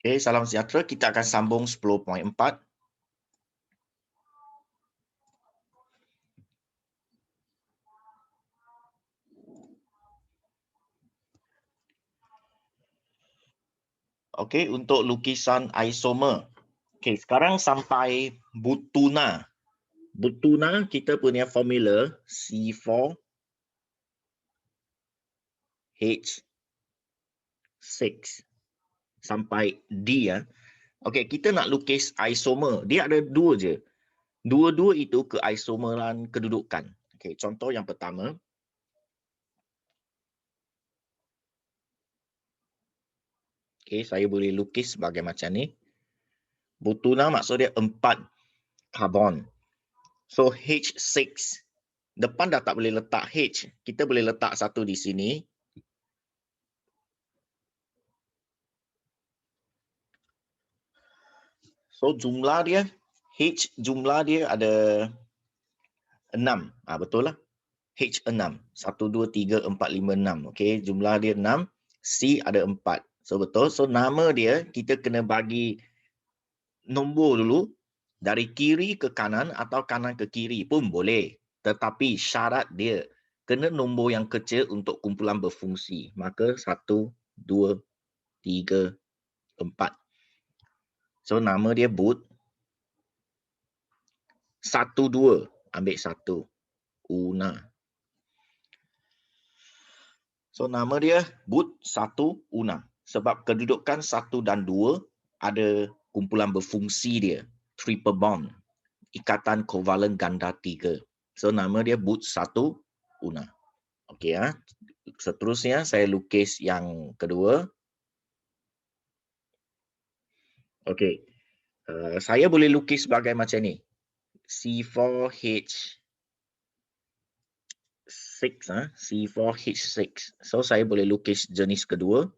Okey, salam sejahtera. Kita akan sambung 10.4. Okey, untuk lukisan isomer. Okey, sekarang sampai butuna. Butuna kita punya formula C4H6 sampai D ya. Okey, kita nak lukis isomer. Dia ada dua je. Dua-dua itu keisomeran kedudukan. Okey, contoh yang pertama. Okey, saya boleh lukis sebagai macam ni. Butuna maksud dia 4 karbon. So H6. Depan dah tak boleh letak H. Kita boleh letak satu di sini. So jumlah dia, H jumlah dia ada 6. Betul lah. H6. 1, 2, 3, 4, 5, 6. Okey, jumlah dia 6. C ada 4. So betul. So nama dia kita kena bagi nombor dulu. Dari kiri ke kanan atau kanan ke kiri pun boleh. Tetapi syarat dia kena nombor yang kecil untuk kumpulan berfungsi. Maka 1, 2, 3, 4. So nama dia boot. 1, 2. Ambil 1. Una. So nama dia boot 1, Una. Sebab kedudukan 1 dan 2 ada kumpulan berfungsi dia. Triple bond. Ikatan kovalen ganda 3. So nama dia boot 1, Una. Okey ya. Seterusnya saya lukis yang kedua. Okey. Saya boleh lukis sebagai macam ni. C4H6. So saya boleh lukis jenis kedua.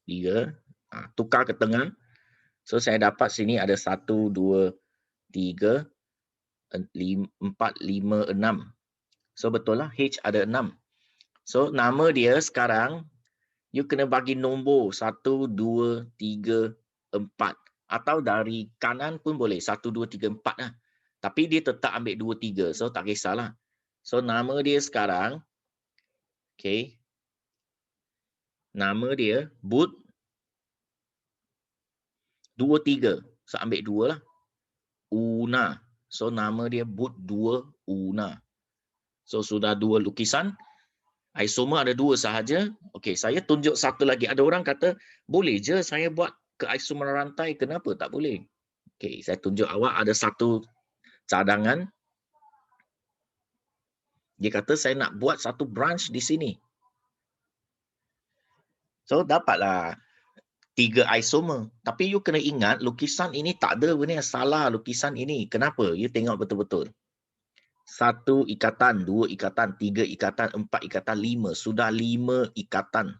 3. Tukar ke tengah. So saya dapat sini ada 1, 2, 3, 4, 5, 6. So betul lah H ada 6. So nama dia sekarang you kena bagi nombor 1, 2, 3, 4. Atau dari kanan pun boleh 1, 2, 3, 4 lah. Tapi dia tetap ambil 2, 3. So tak kisahlah. So nama dia sekarang, okay, nama dia boot 2, 3. So ambil 2 lah. Una. So nama dia boot 2, Una. So sudah 2 lukisan. Isomer ada 2 sahaja. Okey, saya tunjuk satu lagi. Ada orang kata, boleh je saya buat keisomeran rantai. Kenapa tak boleh? Okey, saya tunjuk awak ada satu cadangan. Dia kata saya nak buat satu branch di sini. So dapatlah 3 isomer. Tapi you kena ingat lukisan ini tak ada benda yang salah lukisan ini. Kenapa? You tengok betul-betul. 1 ikatan, 2 ikatan, 3 ikatan, 4 ikatan, 5. Sudah 5 ikatan.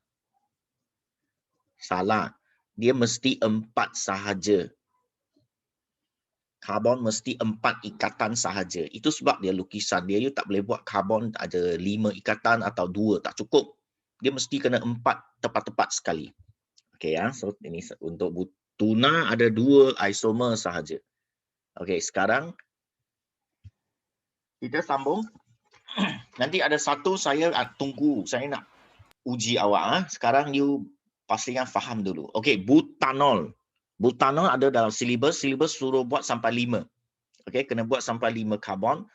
Salah. Dia mesti 4 sahaja. Karbon mesti 4 ikatan sahaja. Itu sebab dia lukisan dia. You tak boleh buat karbon ada 5 ikatan atau 2. Tak cukup. Dia mesti kena 4 tepat-tepat sekali. Okey ya. So ini untuk tuna ada 2 isomer sahaja. Okey, sekarang kita sambung. Nanti ada satu saya tunggu. Saya nak uji awak. Sekarang you pastikan faham dulu. Okey, butanol. Butanol ada dalam silibus. Silibus suruh buat sampai 5. Okey, kena buat sampai 5 karbon.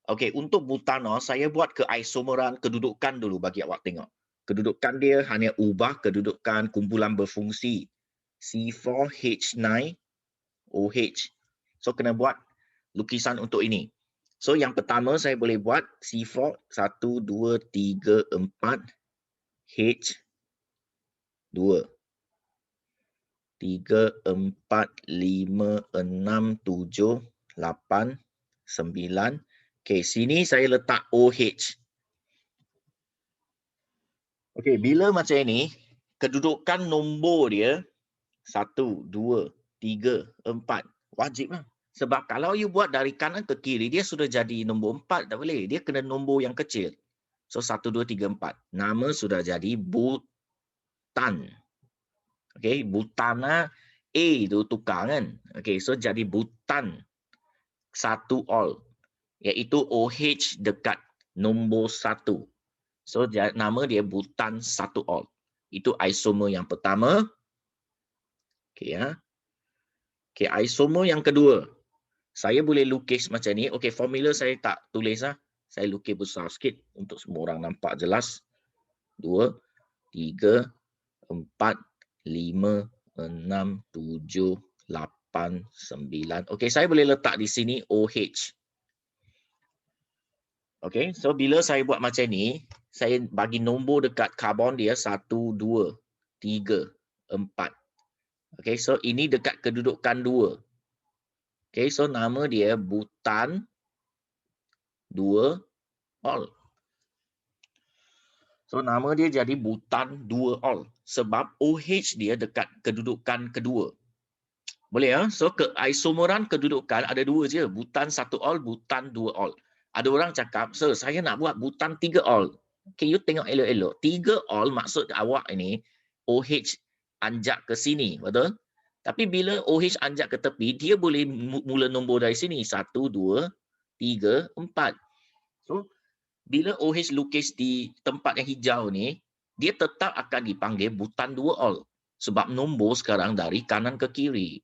Okey, untuk butanol saya buat keisomeran kedudukan dulu bagi awak tengok. Kedudukan dia hanya ubah kedudukan kumpulan berfungsi. C4H9OH. So kena buat lukisan untuk ini. So yang pertama saya boleh buat C4 1, 2, 3, 4 H2. 3, 4, 5, 6, 7, 8, 9. Okey, sini saya letak OH. Okey, bila macam ini, kedudukan nombor dia 1, 2, 3, 4. Wajiblah. Sebab kalau you buat dari kanan ke kiri, dia sudah jadi nombor 4. Tak boleh. Dia kena nombor yang kecil. So 1, 2, 3, 4. Nama sudah jadi butan. Okey, butan A tu tukar kan. Okey, so jadi butan 1 ol, iaitu OH dekat nombor 1. So nama dia butan 1 ol. Itu isomer yang pertama. Okey ya. Okey, isomer yang kedua. Saya boleh lukis macam ni. Okey, formula saya tak tulis lah. Saya lukis besar sikit untuk semua orang nampak jelas. 2, 3, 4, 5, 6, 7, 8, 9. Okey, saya boleh letak di sini OH. Okey, so bila saya buat macam ni, saya bagi nombor dekat karbon dia 1, 2, 3, 4. Okey, so ini dekat kedudukan 2. Okey, so nama dia butan 2 ol. So nama dia jadi butan 2 ol sebab OH dia dekat kedudukan kedua. Boleh ya? So isomeran kedudukan ada dua je, butan 1 ol, butan 2 ol. Ada orang cakap, "Sir, saya nak buat butan 3 ol." Okay, you tengok elok-elok. 3 ol maksud awak ini OH anjak ke sini, betul? Tapi bila OH anjak ke tepi, dia boleh mula nombor dari sini. 1, 2, 3, 4. So, bila OH lukis di tempat yang hijau ni, dia tetap akan dipanggil butan 2 ol. Sebab nombor sekarang dari kanan ke kiri.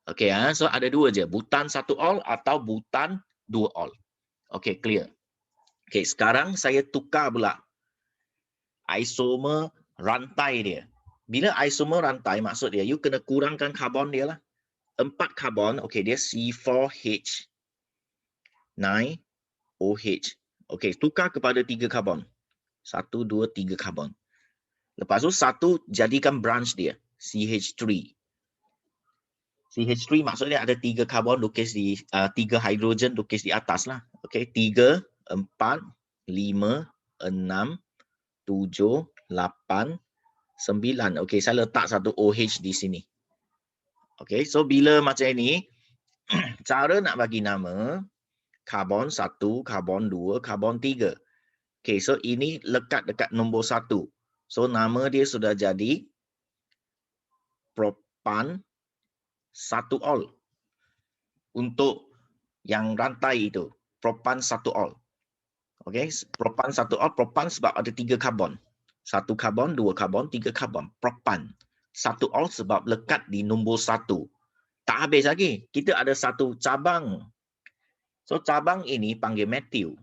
Okey, so ada dua je, butan 1 ol atau butan 2 ol. Okey, clear. Okey, sekarang saya tukar pula isomer rantai dia. Bila isomer rantai, maksud dia, you kena kurangkan karbon dia lah. 4 karbon, okey, dia C4H 9 OH. Okey, tukar kepada 3 karbon. 1, 2, 3 karbon. Lepas tu, 1 jadikan branch dia, CH3. CH3 maksudnya ada 3 karbon lukis di 3 hidrogen lukis di atas lah. Okey, 3, 4, 5, 6, 7, 8, 9. Okey, saya letak satu OH di sini. Okey, so bila macam ini, cara nak bagi nama karbon 1, karbon 2, karbon 3. Okey, so ini lekat dekat nombor 1. So nama dia sudah jadi propan 1 ol. Untuk yang rantai itu, propan 1 ol. Okey, propan 1 ol, propan sebab ada 3 karbon. 1 karbon, 2 karbon, 3 karbon, propan. 1 ol sebab lekat di nombor 1. Tak habis lagi, kita ada satu cabang. So cabang ini panggil methyl.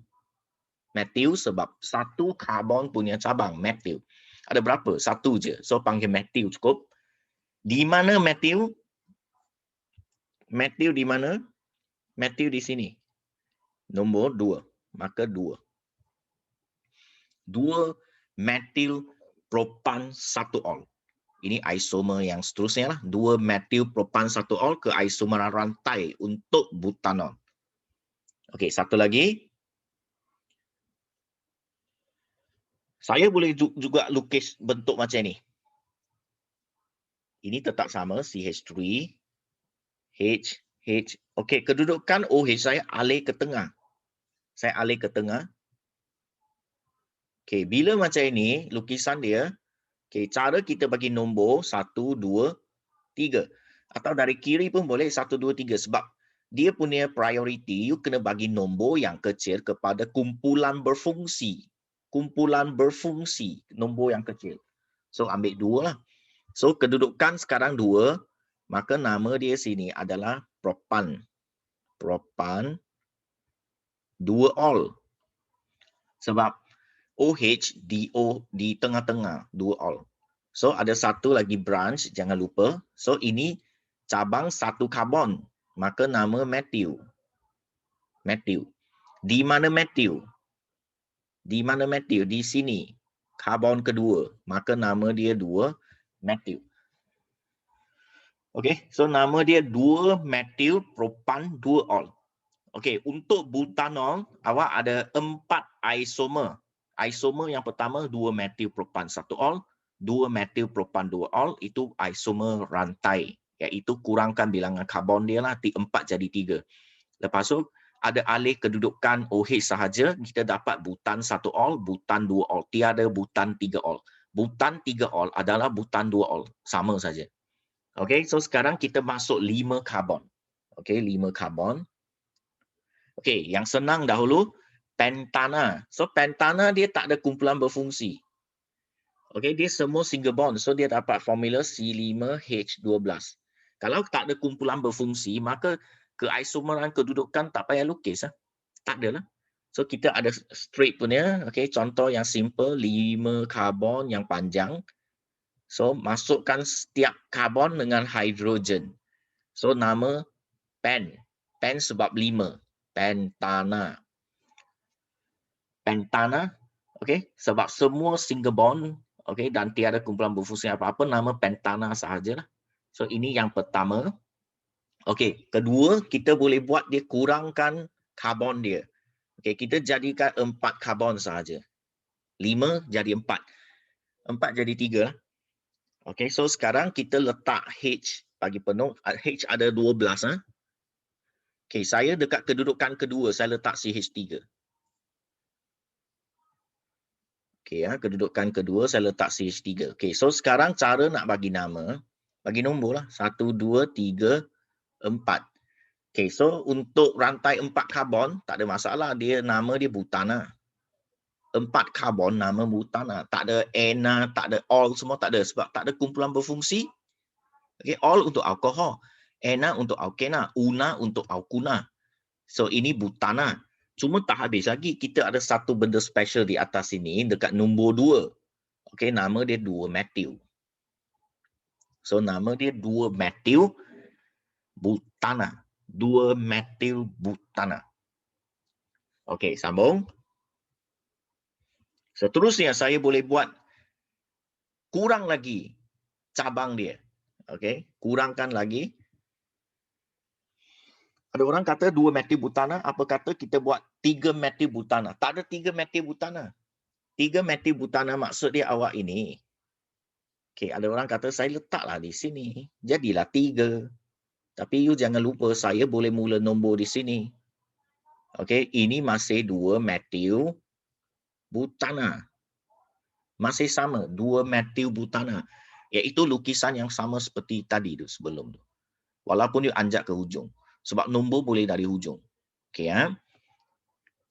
Methyl sebab 1 karbon punya cabang, methyl. Ada berapa? 1 je. So panggil methyl cukup. Di mana methyl? Methyl di mana? Methyl di sini. Nombor 2. Maka 2. 2 methyl propan 1 ol. Ini isomer yang seterusnya lah. 2 methyl propan 1 ol ke isomer rantai untuk butanol. Okey, satu lagi. Saya boleh juga lukis bentuk macam ni. Ini tetap sama, CH3, H. Okey, kedudukan OH saya alih ke tengah. Saya alih ke tengah. Okey, bila macam ini, lukisan dia, okey, cara kita bagi nombor 1, 2, 3. Atau dari kiri pun boleh 1, 2, 3. Sebab dia punya priority, you kena bagi nombor yang kecil kepada kumpulan berfungsi. Kumpulan berfungsi, nombor yang kecil. So, ambil 2 lah. So, kedudukan sekarang 2, maka nama dia sini adalah propan. Propan 2 ol. Sebab OH di tengah-tengah, 2 ol. So, ada satu lagi branch, jangan lupa. So, ini cabang 1 karbon. Maka nama methyl. Methyl. Di mana methyl? Di mana methyl? Di sini. Karbon kedua. Maka nama dia 2 methyl. Okey, so nama dia 2 methyl propan 2 ol. Okey, untuk butanol, awak ada 4 isomer. Isomer yang pertama 2 methyl propan 1 ol, 2 methyl propan 2 ol, itu isomer rantai. Iaitu kurangkan bilangan karbon dia lah, 4 jadi 3. Lepas tu, ada alih kedudukan OH sahaja, kita dapat butan 1 ol, butan 2 ol. Tiada butan 3 ol. butan 3 ol adalah butan 2 ol. Sama saja. Okey, so sekarang kita masuk 5 karbon. Okey, 5 karbon. Okey, yang senang dahulu, pentana. So, pentana dia tak ada kumpulan berfungsi. Okey, dia semua single bond. So, dia dapat formula C5H12. Kalau tak ada kumpulan berfungsi, maka keisomeran kedudukan tak payah lukis. Tak ada lah. So, kita ada straight punya. Okey, contoh yang simple, 5 karbon yang panjang. So, masukkan setiap karbon dengan hidrogen. So, nama pen. Pen sebab 5. Pentana. Pentana. Okey, sebab semua single bond. Okey, dan tiada kumpulan berfungsi apa-apa, nama pentana sahajalah. So, ini yang pertama. Okey, kedua, kita boleh buat dia kurangkan karbon dia. Okey, kita jadikan 4 karbon sahaja. 5 jadi 4. 4 jadi 3 lah. Okey, so sekarang kita letak H bagi penuh. H ada 12. Okey, saya dekat kedudukan kedua, saya letak CH3. Okey, kedudukan kedua, saya letak CH3. Okey, so sekarang cara nak bagi nama, bagi nombor lah. 1, 2, 3, 4. Okey, so untuk rantai 4 karbon, tak ada masalah. Dia nama dia butana. 4 karbon nama butana. Tak ada ena, tak ada ol, semua tak ada. Sebab tak ada kumpulan berfungsi. Okay, ol untuk alkohol. Ena untuk alkena. Una untuk alkuna. So, ini butana. Cuma tak habis lagi. Kita ada satu benda special di atas sini dekat nombor 2. Okay, nama dia 2-metil. So, nama dia 2-metil butana. 2-metil butana. Okay, sambung. Seterusnya saya boleh buat kurang lagi cabang dia. Okey, kurangkan lagi. Ada orang kata 2-metil butana, apa kata kita buat 3-metil butana. Tak ada 3-metil butana. 3-metil butana maksud dia awak ini. Okey, ada orang kata saya letaklah di sini. Jadilah 3. Tapi you jangan lupa saya boleh mula nombor di sini. Okey, ini masih 2-metil butana. Masih sama, 2-metil butana. Iaitu lukisan yang sama seperti tadi tu sebelum tu. Walaupun dia anjak ke hujung. Sebab nombor boleh dari hujung. Okey,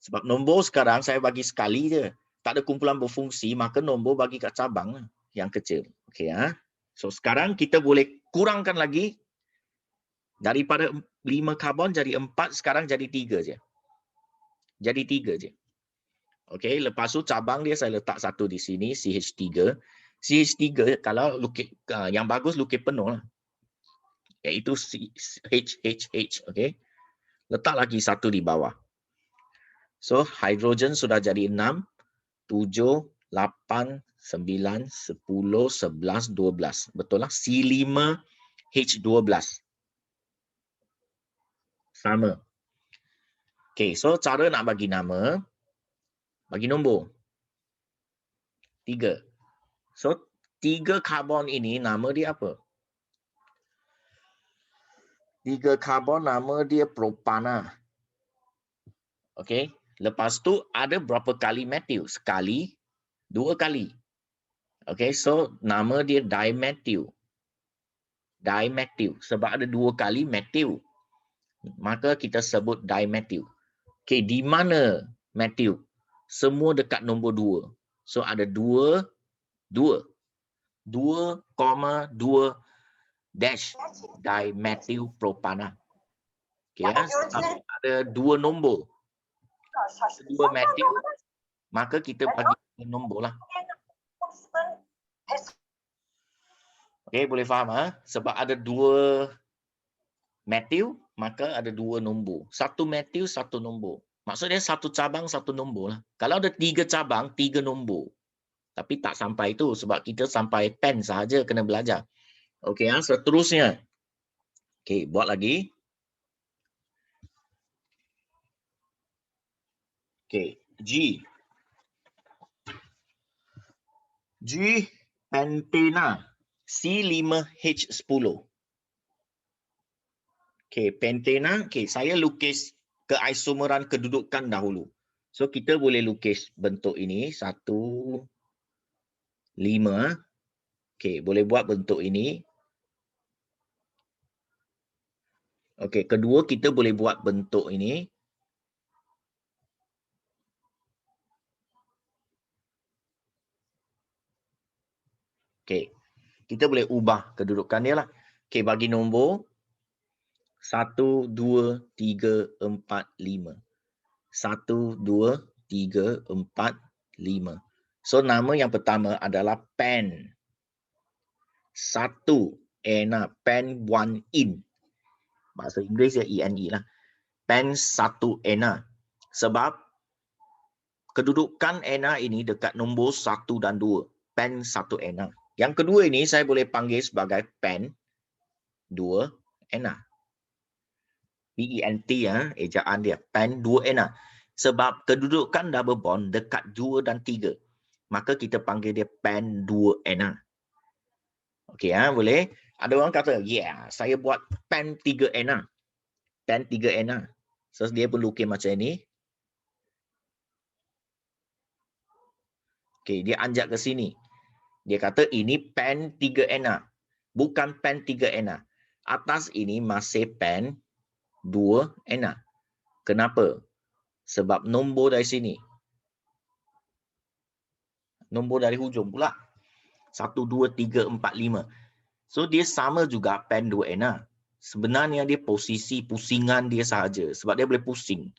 Sebab nombor sekarang saya bagi sekali je. Tak ada kumpulan berfungsi, maka nombor bagi kat cabang lah, yang kecil. Okey, So sekarang kita boleh kurangkan lagi. Daripada 5 karbon jadi 4, sekarang jadi 3 je. Jadi 3 je. Okey, lepas tu cabang dia saya letak satu di sini, CH3. CH3 kalau lukis yang bagus lukis penuh lah. Iaitu HHH, okey. Letak lagi satu di bawah. So, hidrogen sudah jadi 6, 7, 8, 9, 10, 11, 12. Betul lah? C5H12. Sama. Okey, so cara nak bagi nama, bagi nombor. 3. So, 3 karbon ini nama dia apa? 3 karbon nama dia propana. Okey. Lepas tu ada berapa kali metil? Sekali, 2 kali. Okey, so nama dia dimetil. Dimetil. Sebab ada 2 kali metil. Maka kita sebut dimetil. Okey, di mana metil? Semua dekat nombor 2. So ada 2, 2. 2,2 dash dimetil propana. Okey, ada 2 nombor. 2 metil, maka kita bagi nombor lah. Okey, boleh faham Sebab ada 2 metil, maka ada 2 nombor. 1 metil, 1 nombor. Maksudnya 1 cabang, 1 nombor lah. Kalau ada 3 cabang, 3 nombor. Tapi tak sampai itu sebab kita sampai pen sahaja kena belajar. Okey, seterusnya. Okey, buat lagi. Okey, G. G pentena. C5H10. Okey, pentena. Okey, saya lukis keisomeran kedudukan dahulu. So, kita boleh lukis bentuk ini. 1, 5. Okey, boleh buat bentuk ini. Okey, kedua kita boleh buat bentuk ini. Okey, kita boleh ubah kedudukan dia lah. Okey, bagi nombor 1, 2, 3, 4, 5. 1, 2, 3, 4, 5. So, nama yang pertama adalah pen. 1 Anna, pen 1 in. Bahasa Inggeris ya ENE lah. Pen 1 Anna. Sebab kedudukan Anna ini dekat nombor 1 dan 2. Pen 1 Anna. Yang kedua ini saya boleh panggil sebagai pen 2 Anna. PENT ya, ejaan dia. Pen 2 Anna. Sebab kedudukan double bond dekat 2 dan 3. Maka kita panggil dia pen 2 Anna. Okey ya, boleh. Ada orang kata, yeah, saya buat pen 3 Anna. Pen 3 Anna. So, dia pun lukis macam ini. Okey, dia anjak ke sini. Dia kata ini pen 3 Anna. Bukan pen 3 Anna. Atas ini masih pen 2 Anna. Kenapa? Sebab nombor dari sini. Nombor dari hujung pula. 1, 2, 3, 4, 5. So, dia sama juga pen 2 Anna. Sebenarnya dia posisi pusingan dia sahaja. Sebab dia boleh pusing.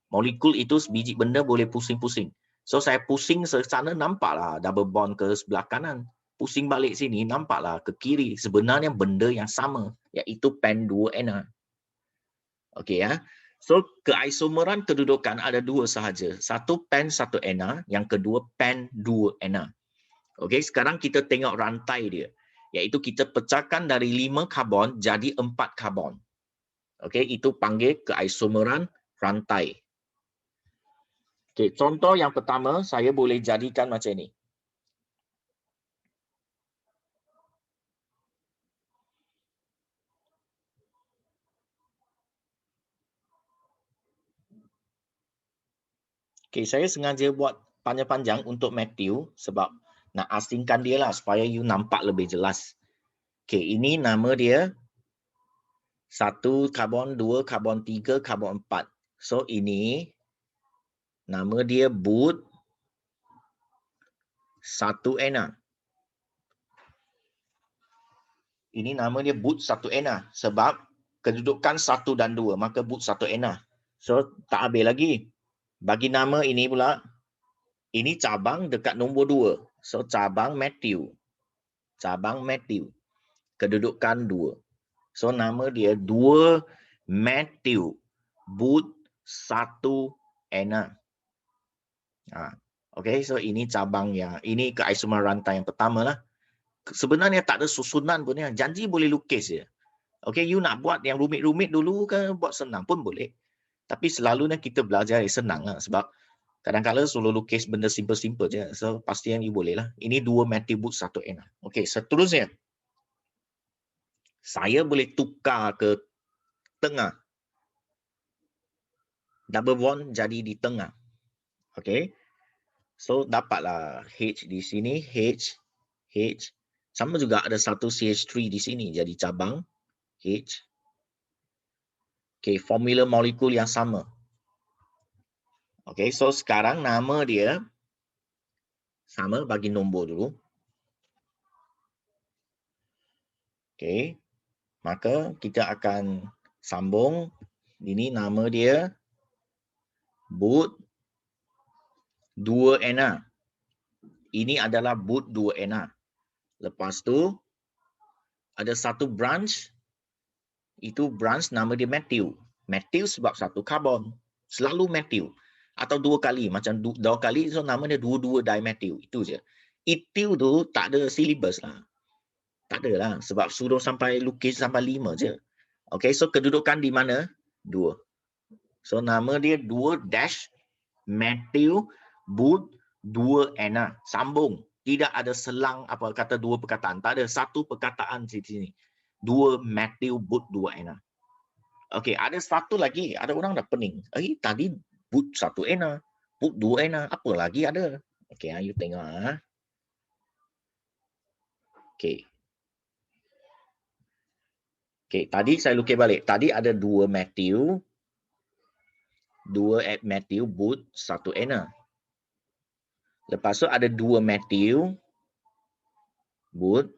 Molekul itu sebiji benda boleh pusing-pusing. So, saya pusing ke sana, nampaklah double bond ke sebelah kanan. Pusing balik sini, nampaklah ke kiri. Sebenarnya benda yang sama, iaitu pen 2 Anna. Okey ya. So, keisomeran kedudukan ada dua sahaja. Satu pen 1 Anna, yang kedua pen 2 Anna. Okey, sekarang kita tengok rantai dia. Iaitu kita pecahkan dari 5 karbon jadi 4 karbon. Okey, itu panggil keisomeran rantai. Okey, contoh yang pertama saya boleh jadikan macam ini. Okey, saya sengaja buat panjang-panjang untuk Matthew sebab nak asingkan dia lah supaya you nampak lebih jelas. Okey, ini nama dia 1 karbon, 2 karbon, 3 karbon, 4. So ini nama dia boot 1 Anna. Ini nama dia boot 1 Anna sebab kedudukan 1 dan 2, maka boot 1 Anna. So tak habis lagi. Bagi nama ini pula, ini cabang dekat nombor 2. So cabang Matthew. Cabang Matthew. Kedudukan 2. So nama dia 2 Matthew. Boot 1 Anna. Okay, so ini cabang yang, ini keisomeran rantai yang pertama lah. Sebenarnya tak ada susunan pun ya. Janji boleh lukis je. Okay, you nak buat yang rumit-rumit dulu ke buat senang pun boleh. Tapi selalunya kita belajar yang senang lah. Sebab kadang-kadang selalu lukis benda simple-simple je. So pasti yang you boleh lah. Ini 2 Matthew boot 1 Anna. Okay, seterusnya. Saya boleh tukar ke tengah. Double bond jadi di tengah. Okay. So dapatlah H di sini. H. Sama juga ada satu CH3 di sini. Jadi cabang H. Okay, formula molekul yang sama. Okay, so sekarang nama dia sama, bagi nombor dulu. Okay, maka kita akan sambung. Ini nama dia boot 2 Anna. Ini adalah boot 2 Anna. Lepas tu ada satu branch. Itu branch nama dia Matthew. Matthew sebab satu karbon. Selalu Matthew. Atau 2 kali. Macam 2 kali, so nama dia 2 dimethyl. Itu je. Ethyl tu tak ada syllabus lah. Tak ada lah. Sebab suruh sampai lukis sampai 5 je. Okay, so kedudukan di mana? 2. So nama dia 2 dash Matthew boot 2 Anna. Sambung. Tidak ada selang apa kata 2 perkataan. Tak ada satu perkataan di sini. 2 Matthew boot 2 Anna. Okey, ada satu lagi. Ada orang dah pening. Tadi boot 1 Anna. Boot 2 Anna. Apa lagi ada? Okey, you tengok. Okey. Okey, tadi saya lukis balik. Tadi ada 2 Matthew, 2 Matthew, Booth, 1 Anna. Lepas tu ada 2 Matthew, Booth,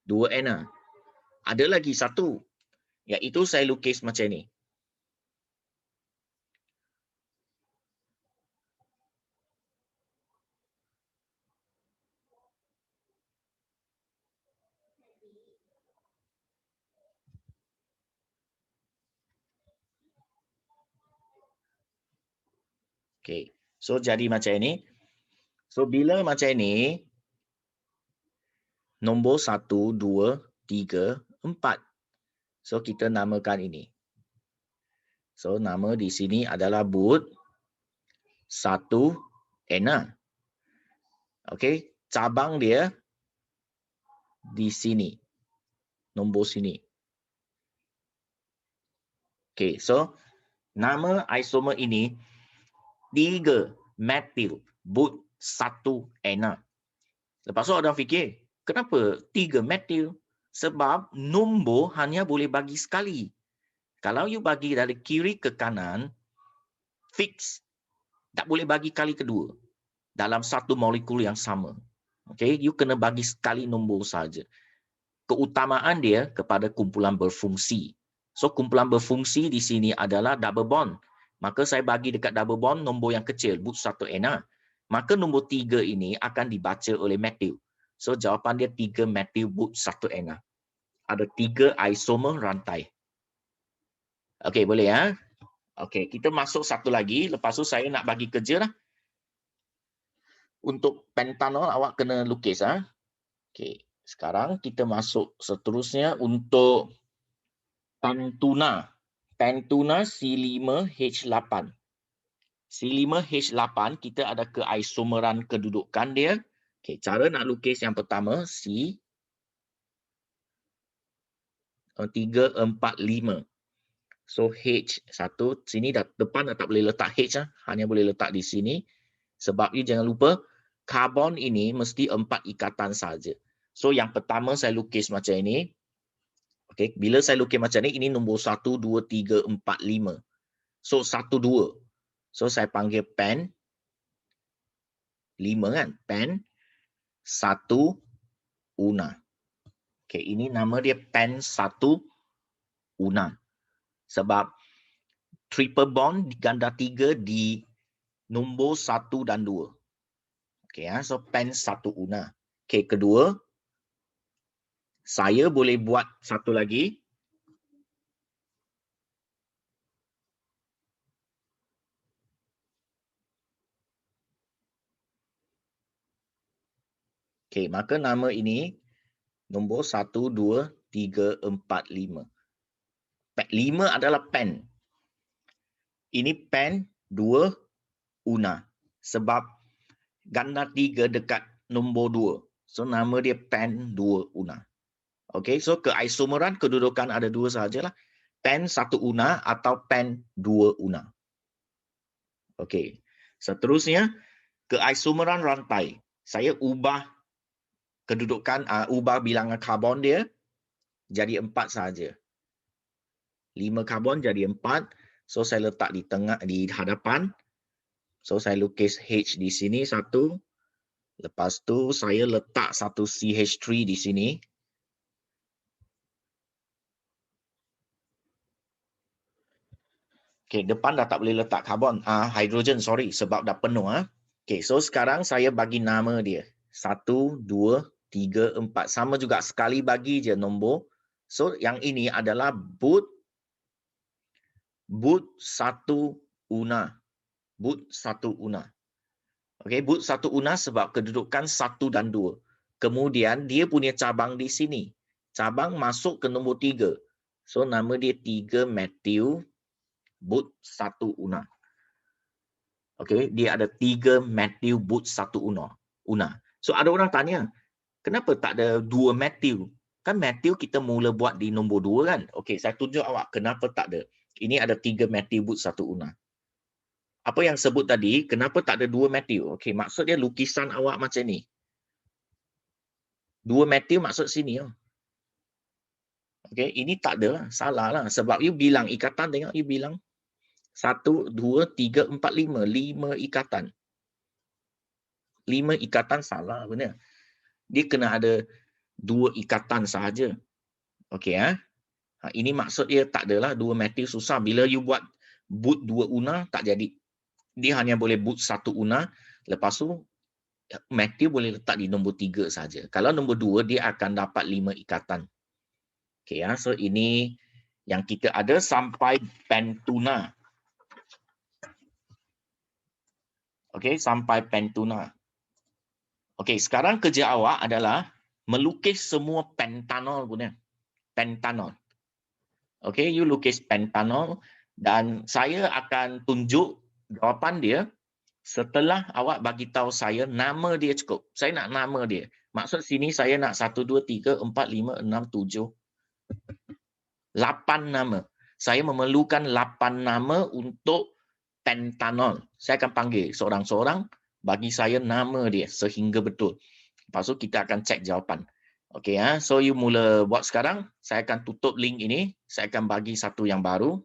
2 Anna. Ada lagi satu, iaitu saya lukis macam ni. Okey. So jadi macam ni. So bila macam ni, nombor 1, 2, 3, 4. So kita namakan ini. So nama di sini adalah Booth, 1 Anna. Okey, cabang dia di sini. Nombor sini. Okey, so nama isomer ini 3 Matthew, Booth, 1 Anna. Lepas tu orang fikir, kenapa 3 Matthew? Sebab nombor hanya boleh bagi sekali. Kalau you bagi dari kiri ke kanan, fix. Tak boleh bagi kali kedua dalam satu molekul yang sama. Okay, you kena bagi sekali nombor saja. Keutamaan dia kepada kumpulan berfungsi. So kumpulan berfungsi di sini adalah double bond. Maka saya bagi dekat double bond nombor yang kecil, Booth 1 Anna. Maka nombor 3 ini akan dibaca oleh Matthew. So jawapan dia 3 Matthew, Booth 1 Anna. Ada 3 isomer rantai. Okey, boleh ya? Okey, kita masuk satu lagi. Lepas tu saya nak bagi kerja lah. Untuk pentanol awak kena lukis. Okey, sekarang kita masuk seterusnya untuk pentuna. Pentuna C5H8. C5H8 kita ada keisomeran kedudukan dia. Okey, cara nak lukis yang pertama C 3, 4, 5. So H1 sini depan dah tak boleh letak H, hanya boleh letak di sini. Sebab ni jangan lupa karbon ini mesti 4 ikatan saja. So yang pertama saya lukis macam ini. Okey, bila saya lukis macam ni, ini nombor 1, 2, 3, 4, 5. So 1, 2. So saya panggil pen 5 kan? Pen 1 Una. Okey, ini nama dia pen 1 Una. Sebab triple bond di ganda 3 di nombor 1 dan 2. Okey, so pen 1 Una. Okey, kedua, saya boleh buat satu lagi. Okey, maka nama ini nombor 1, 2, 3, 4, 5. 5 adalah pen. Ini pen 2 Una. Sebab ganda 3 dekat nombor 2. So nama dia pen 2 Una. Okey, so keisomeran kedudukan ada 2 sahajalah. Pen 1 Una atau pen 2 Una. Okey. Seterusnya keisomeran rantai. Saya ubah kedudukan, ubah bilangan karbon dia jadi 4 sahaja. 5 karbon jadi 4. So saya letak di tengah, di hadapan. So saya lukis H di sini satu. Lepas tu saya letak satu CH3 di sini. Okey, depan dah tak boleh letak karbon, hidrogen, sorry, sebab dah penuh. Okey, so sekarang saya bagi nama dia. 1, 2, 3, 4. Sama juga, sekali bagi je nombor. So yang ini adalah Booth 1 Una. Booth 1 Una. Okey, Booth 1 Una sebab kedudukan 1 dan 2. Kemudian dia punya cabang di sini. Cabang masuk ke nombor 3. So nama dia 3 Matthew, Booth 1 Una. Okey, dia ada 3 Matthew, Booth 1 Una. So ada orang tanya, kenapa tak ada 2 Matthew? Kan Matthew kita mula buat di nombor 2 kan? Okey, saya tunjuk awak kenapa tak ada. Ini ada 3 Matthew, Booth 1 Una. Apa yang sebut tadi, kenapa tak ada 2 Matthew? Okey, maksud dia lukisan awak macam ni. 2 metil maksud sini. Okey, ini tak ada lah, salah lah. Sebab you bilang ikatan, tengok you bilang 1, 2, 3, 4, 5. 5 ikatan. 5 ikatan salah benar. Dia kena ada 2 ikatan sahaja. Okey, ini maksud dia tak adalah 2 metil susah. Bila you buat boot 2 una, tak jadi. Dia hanya boleh boot 1 una. Lepas tu, metil boleh letak di nombor 3 saja. Kalau nombor 2, dia akan dapat 5 ikatan. Okey, so ini yang kita ada sampai pentuna. Okey, sampai pentuna. Okey, sekarang kerja awak adalah melukis semua pentanol punya. Pentanol. Okey, you lukis pentanol dan saya akan tunjuk jawapan dia setelah awak bagi tahu saya nama dia cukup. Saya nak nama dia. Maksud sini saya nak 1, 2, 3, 4, 5, 6, 7, 8 nama. Saya memerlukan 8 nama untuk pentanol. Saya akan panggil seorang-seorang, bagi saya nama dia sehingga betul. Lepas tu kita akan cek jawapan. Okey, so you mula buat sekarang. Saya akan tutup link ini. Saya akan bagi satu yang baru.